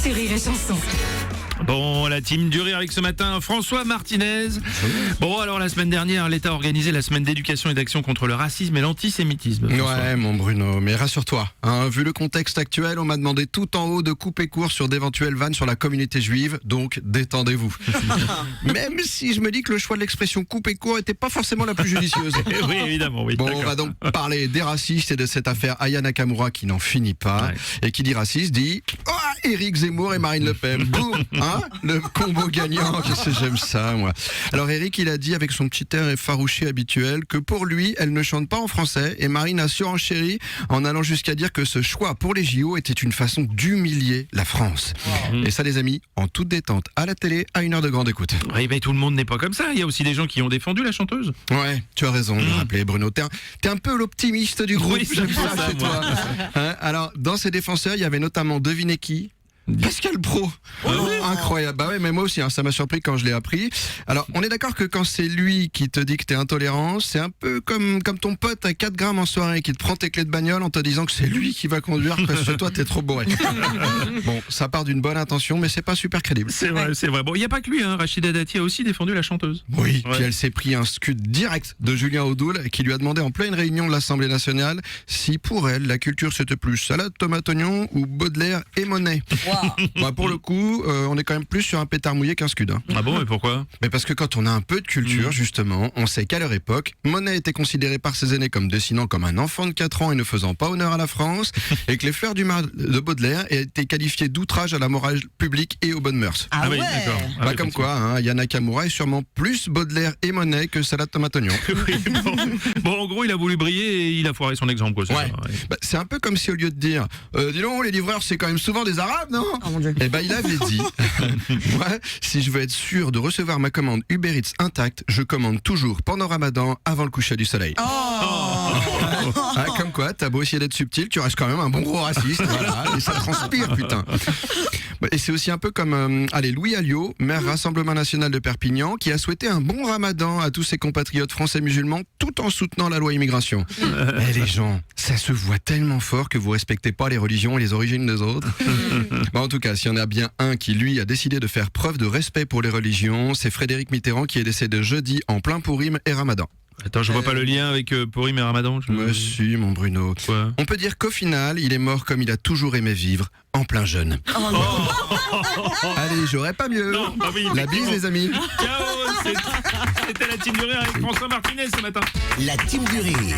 sur Rire et Chanson. Bon, la team du rire avec ce matin, François Martinez. Bon, alors la semaine dernière, l'État a organisé la semaine d'éducation et d'action contre le racisme et l'antisémitisme. Ouais, mon Bruno, mais rassure-toi, vu le contexte actuel, on m'a demandé tout en haut de couper court sur d'éventuelles vannes sur la communauté juive, donc détendez-vous. Même si je me dis que le choix de l'expression couper court était pas forcément la plus judicieuse. Oui, évidemment, oui. Bon, d'accord. on va donc parler des racistes et de cette affaire Aya Nakamura qui n'en finit pas. Ouais. Et qui dit raciste dit Éric Zemmour et Marine Le Pen. Boum, hein, le combo gagnant. Qu'est-ce que j'aime ça, moi. Alors Éric, il a dit avec son petit air effarouché habituel que pour lui, elle ne chante pas en français. Et Marine a surenchéri en allant jusqu'à dire que ce choix pour les JO était une façon d'humilier la France. Et ça, les amis, en toute détente, à la télé, à 1 heure de grande écoute. Oui, mais tout le monde n'est pas comme ça. Il y a aussi des gens qui ont défendu la chanteuse. Ouais, tu as raison de le rappeler, Bruno. T'es un peu l'optimiste du groupe. Oui, j'aime c'est ça ça, chez moi. toi. Hein, alors, dans ses défenseurs, il y avait notamment, devinez qui ? Pascal Pro. Incroyable. Bah ouais, mais moi aussi, ça m'a surpris quand je l'ai appris. Alors, on est d'accord que quand c'est lui qui te dit que t'es intolérant, c'est un peu comme ton pote à 4 grammes en soirée qui te prend tes clés de bagnole en te disant que c'est lui qui va conduire parce que toi t'es trop bourré. Bon, ça part d'une bonne intention, mais c'est pas super crédible. C'est vrai, c'est vrai. Bon, il n'y a pas que lui, hein. Rachida Dati a aussi défendu la chanteuse. Oui, Ouais. puis elle s'est pris un scud direct de Julien Audoul qui lui a demandé en pleine réunion de l'Assemblée nationale si pour elle la culture c'était plus salade, tomate, oignon ou Baudelaire et Monet. Bah, pour le coup, on est quand même plus sur un pétard mouillé qu'un scud. Ah bon, mais pourquoi? Mais parce que quand on a un peu de culture, justement, on sait qu'à leur époque, Monet était considéré par ses aînés comme dessinant comme un enfant de 4 ans et ne faisant pas honneur à la France, et que les fleurs du mal de Baudelaire étaient qualifiées d'outrage à la morale publique et aux bonnes mœurs. Ah oui, ouais. d'accord. Ah Bah oui, comme quoi, Aya Nakamura est sûrement plus Baudelaire et Monet que salade tomate oignon. Oui, bon, en gros, il a voulu briller et il a foiré son exemple, quoi. C'est Ouais. ça, ouais. Bah, c'est un peu comme si au lieu de dire dis donc, les livreurs c'est quand même souvent des arabes, non? Oh mon Dieu. Eh ben il avait dit moi, si je veux être sûr de recevoir ma commande Uber Eats intacte, je commande toujours pendant Ramadan avant le coucher du soleil. Comme quoi, t'as beau essayer d'être subtil, tu restes quand même un bon gros raciste, voilà, et ça transpire, putain. Et c'est aussi un peu comme Louis Alliot, maire Rassemblement National de Perpignan, qui a souhaité un bon Ramadan à tous ses compatriotes français musulmans, tout en soutenant la loi immigration. Mais les gens, ça se voit tellement fort que vous respectez pas les religions et les origines des autres. Bon, en tout cas, s'il y en a bien un qui, lui, a décidé de faire preuve de respect pour les religions, c'est Frédéric Mitterrand qui est décédé jeudi en plein Pourim et Ramadan. Attends, je vois pas le lien avec Pourim et Ramadan. Mais si, mon Bruno. Quoi? On peut dire qu'au final, il est mort comme il a toujours aimé vivre, en plein jeûne. Allez, j'aurais pas mieux. Non, bah oui, La bise, les amis. Ciao, c'était la team du rire avec François Martinez ce matin. La team du rire.